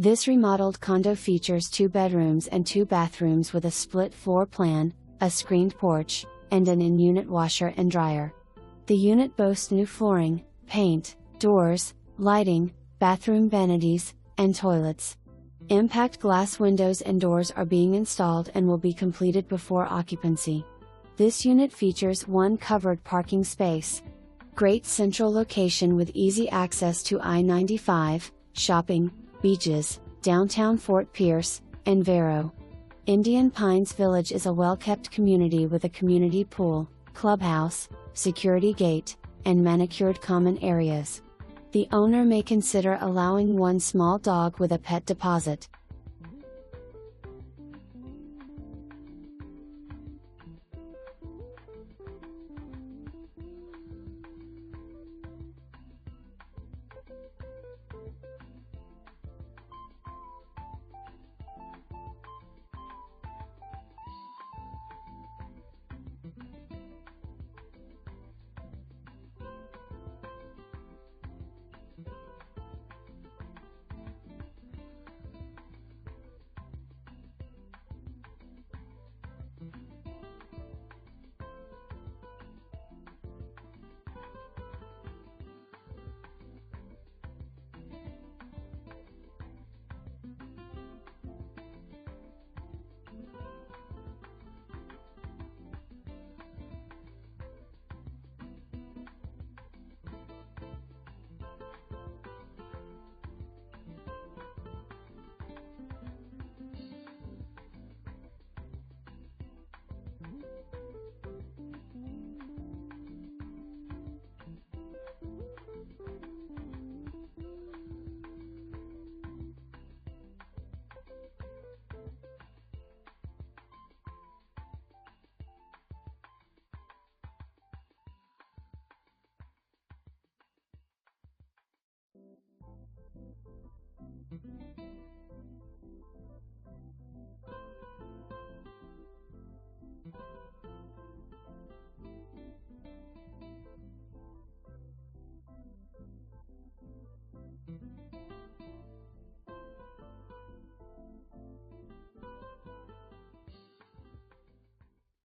This remodeled condo features 2 bedrooms and 2 bathrooms with a split floor plan, a screened porch, and an in-unit washer and dryer. The unit boasts new flooring, paint, doors, lighting, bathroom vanities, and toilets. Impact glass windows and doors are being installed and will be completed before occupancy. This unit features 1 covered parking space. Great central location with easy access to I-95, shopping, beaches, downtown Fort Pierce, and Vero. Indian Pines Village is a well-kept community with a community pool, clubhouse, security gate, and manicured common areas. The owner may consider allowing 1 small dog with a pet deposit.